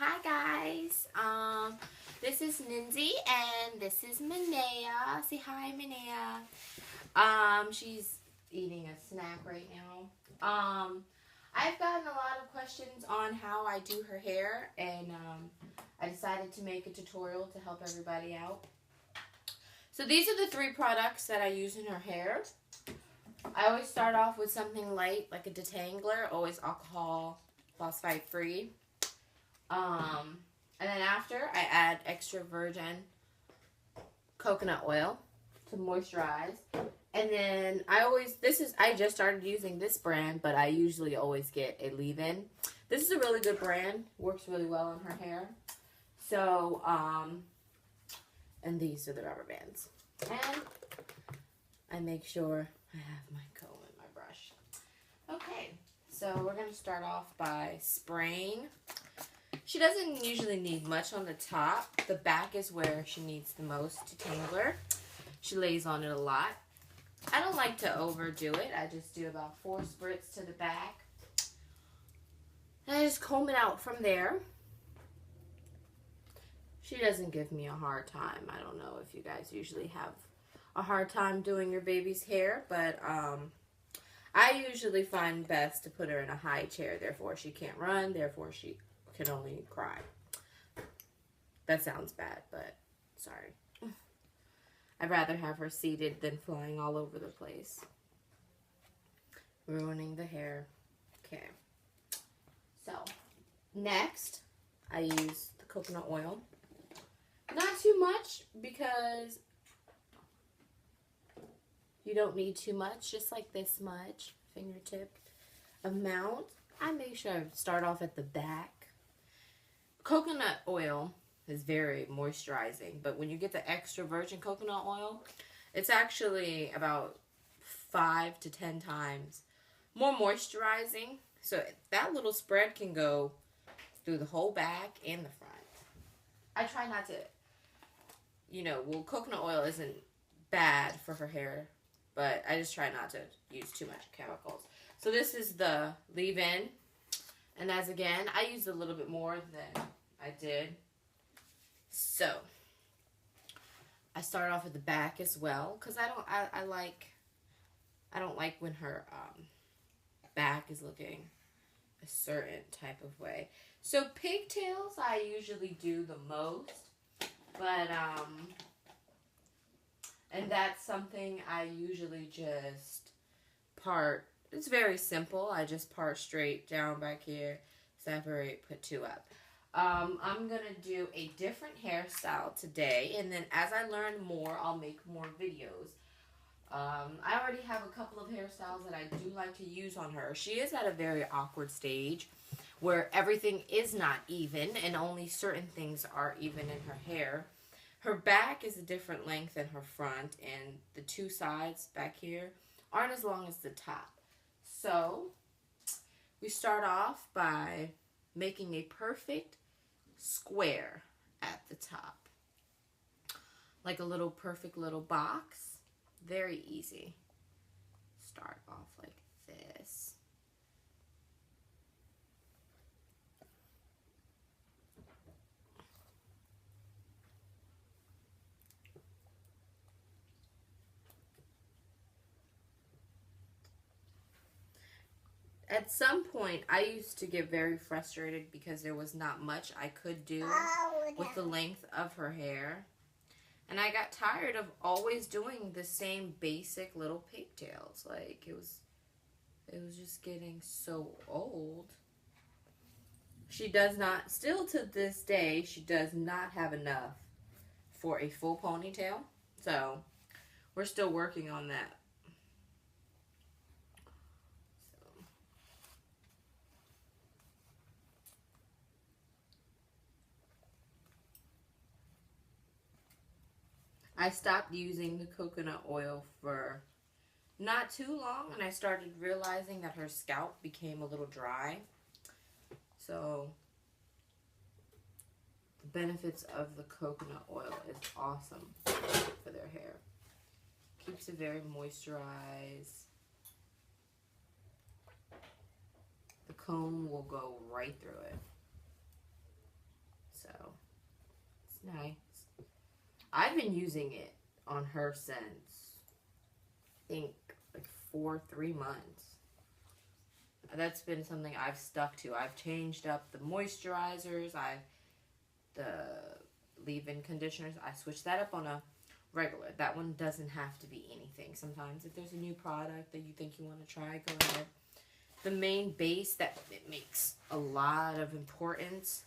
Hi guys. This is Ninzi and this is Minea. Say hi, Minea. She's eating a snack right now. I've gotten a lot of questions on how I do her hair, and I decided to make a tutorial to help everybody out. So these are the 3 products that I use in her hair. I always start off with something light, like a detangler, always alcohol phosphide free. And then after, I add extra virgin coconut oil to moisturize. And then I just started using this brand, but I usually always get a leave-in. This is a really good brand, works really well on her hair. So, and these are the rubber bands. And I make sure I have my comb and my brush. Okay, so we're going to start off by spraying. She doesn't usually need much on the top. The back is where she needs the most detangler. She lays on it a lot. I don't like to overdo it. I just do about 4 spritz to the back. And I just comb it out from there. She doesn't give me a hard time. I don't know if you guys usually have a hard time doing your baby's hair, but I usually find best to put her in a high chair. Therefore, she can't run. Therefore, she can only cry. That sounds bad, but sorry. I'd rather have her seated than flying all over the place. Ruining the hair. Okay. So, next, I use the coconut oil. Not too much, because you don't need too much. Just like this much fingertip amount. I make sure I start off at the back. Coconut oil is very moisturizing, but when you get the extra virgin coconut oil, it's actually about 5 to 10 times more moisturizing. So that little spread can go through the whole back and the front. I try not to, coconut oil isn't bad for her hair, but I just try not to use too much chemicals. So this is the leave-in. And as again, I used a little bit more than I did. So, I start off at the back as well, because I don't like when her back is looking a certain type of way. So pigtails I usually do the most, but and that's something I usually just part. It's very simple. I just part straight down back here, separate, put 2 up. I'm going to do a different hairstyle today, and then as I learn more, I'll make more videos. I already have a couple of hairstyles that I do like to use on her. She is at a very awkward stage where everything is not even, and only certain things are even in her hair. Her back is a different length than her front, and the 2 sides back here aren't as long as the top. So, we start off by making a perfect square at the top. Like a little perfect little box. Very easy. Start off like this. At some point, I used to get very frustrated because there was not much I could do with the length of her hair. And I got tired of always doing the same basic little pigtails. Like, it was just getting so old. She does not, still to this day, she does not have enough for a full ponytail. So, we're still working on that. I stopped using the coconut oil for not too long, and I started realizing that her scalp became a little dry. So, the benefits of the coconut oil is awesome for their hair. Keeps it very moisturized. The comb will go right through it. nice. I've been using it on her since, I think, like 3 months. That's been something I've stuck to. I've changed up the moisturizers, the leave-in conditioners. I switched that up on a regular. That one doesn't have to be anything. Sometimes if there's a new product that you think you want to try, go ahead. The main base that it makes a lot of importance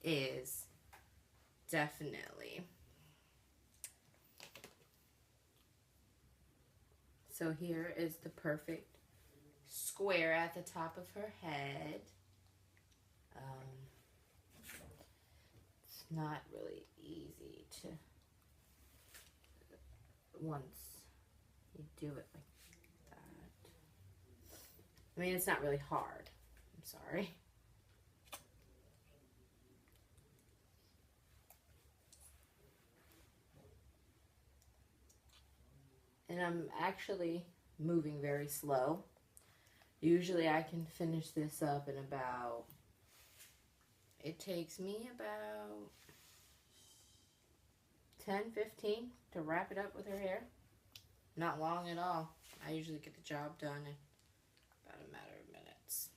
is definitely. So here is the perfect square at the top of her head. It's not really easy to, once you do it like that. I mean, it's not really hard. I'm sorry. And I'm actually moving very slow. Usually I can finish this up in about, it takes me about 10-15 to wrap it up with her hair. Not long at all. I usually get the job done in about a matter of minutes.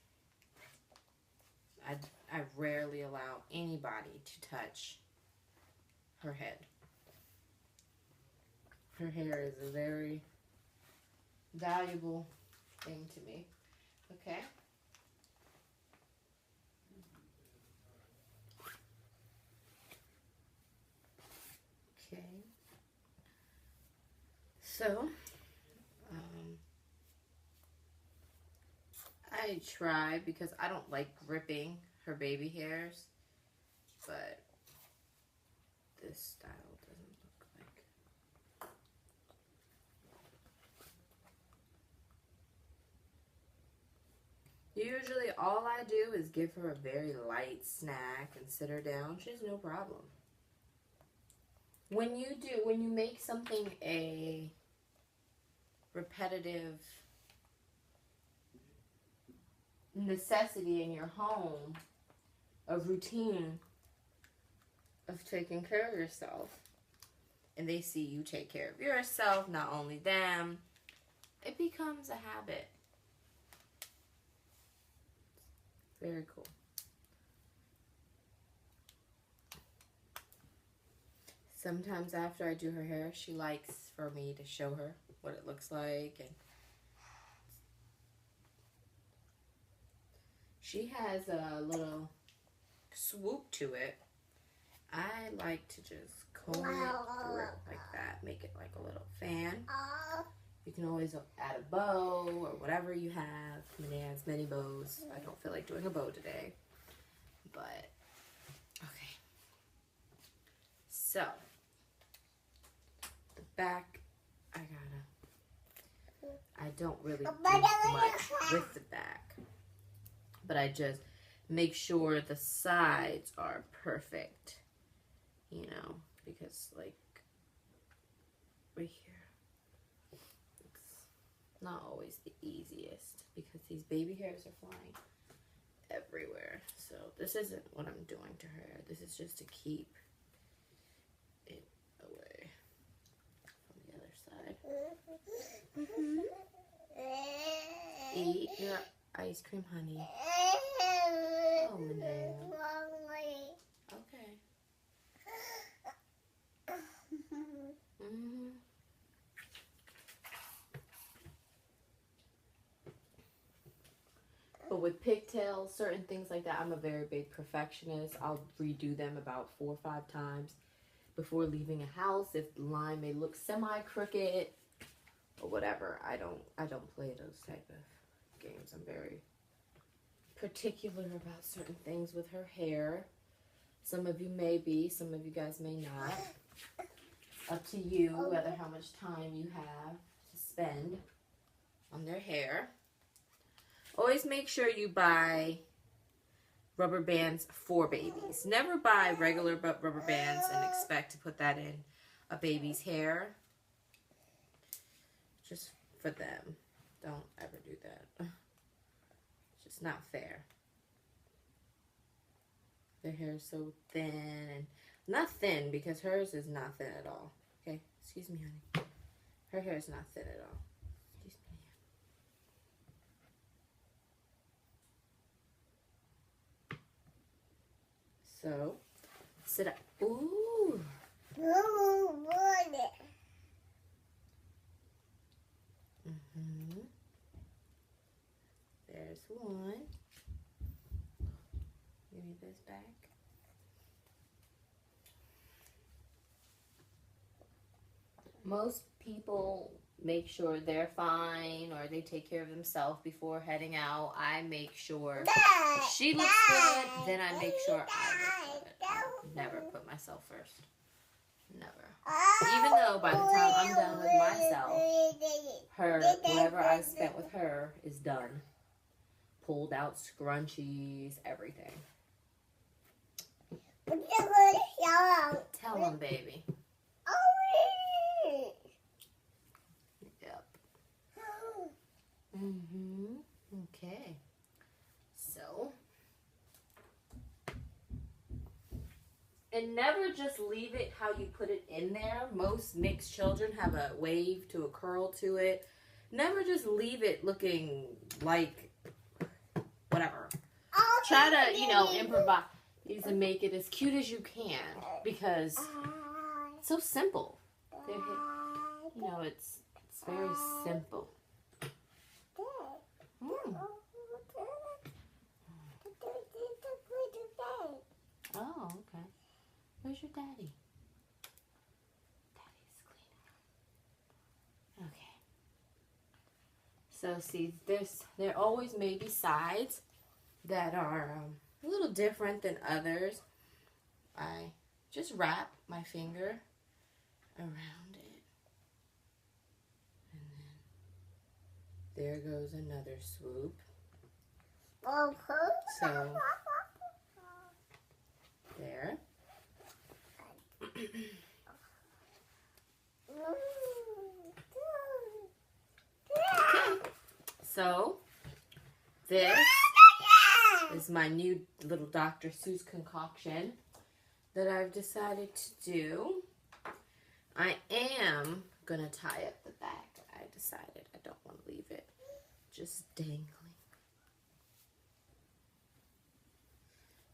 I rarely allow anybody to touch her head. Her hair is a very valuable thing to me. Okay. Okay. So, I try, because I don't like gripping her baby hairs, but this style doesn't look like. Usually all I do is give her a very light snack and sit her down. She has no problem. When you make something a repetitive necessity in your home, a routine of taking care of yourself, and they see you take care of yourself, not only them, it becomes a habit. Very cool. Sometimes after I do her hair, she likes for me to show her what it looks like, and she has a little swoop to it. I like to just comb it through like that, make it like a little fan. You can always add a bow or whatever you have. Minnie has many bows. I don't feel like doing a bow today, but okay. So the back, I don't really do much with the back, but I just make sure the sides are perfect, you know, because like right here, it's not always the easiest because these baby hairs are flying everywhere. So this isn't what I'm doing to her. This is just to keep it away from the other side. Mm-hmm. Eat your ice cream, honey. Oh, Manila. Okay. Mm-hmm. But with pigtails, certain things like that, I'm a very big perfectionist. I'll redo them about 4 or 5 times before leaving a house. If the line may look semi-crooked or whatever, I don't play those type of games. I'm very particular about certain things with her hair. Some of you may be, some of you guys may not. Up to you whether how much time you have to spend on their hair. Always make sure you buy rubber bands for babies. Never buy regular rubber bands and expect to put that in a baby's hair. Just for them. Don't ever do that. It's just not fair. their hair is so thin, and not thin because hers is not thin at all. Okay, excuse me, honey. Her hair is not thin at all. Excuse me. So, sit up. Ooh. There's one. Give me this back. Most people make sure they're fine or they take care of themselves before heading out. I make sure if she looks good, then I make sure I look good. I never put myself first. Never. Even though by the time I'm done with myself, whatever I spent with her is done. Pulled out scrunchies, everything. Tell them, baby. Yep. Okay. So. And never just leave it how you put it in there. Most mixed children have a wave to a curl to it. Never just leave it looking like whatever. Try to, improvise and make it as cute as you can because it's so simple. It's very simple. Oh, okay. Where's your daddy? Daddy's cleaning. Okay. So see, there always may be sides that are a little different than others. I just wrap my finger around it. And then there goes another swoop. So, there. Okay. So, this is my new little Dr. Seuss concoction that I've decided to do. I am going to tie up the back. I decided I don't want to leave it just dangling.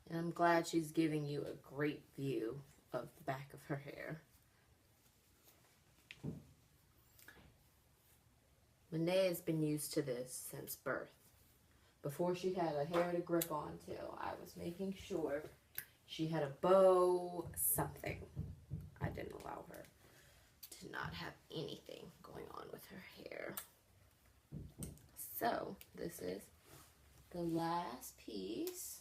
And I'm glad she's giving you a great view of the back of her hair. Monet has been used to this since birth. Before she had a hair to grip onto, I was making sure she had a bow, something. I didn't allow her to not have anything going on with her hair. So, this is the last piece.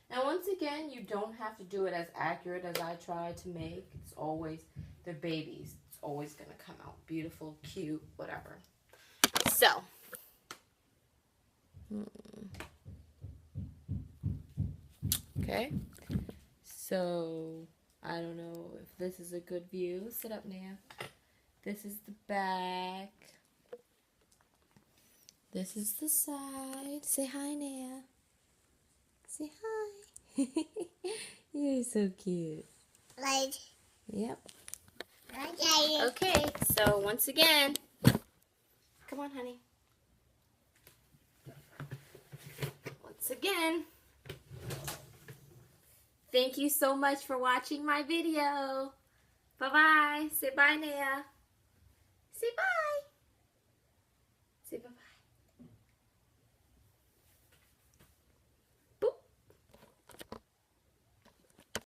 And once again, you don't have to do it as accurate as I try to make. It's always, they're babies. It's always going to come out beautiful, cute, whatever. So. Okay. So, I don't know if this is a good view. Sit up, Nia. This is the back. This is the side. Say hi, Nia. Say hi. You're so cute. Right. Yep. Okay. Okay, so once again, come on, honey. Once again, thank you so much for watching my video. Bye-bye. Say bye, Nia.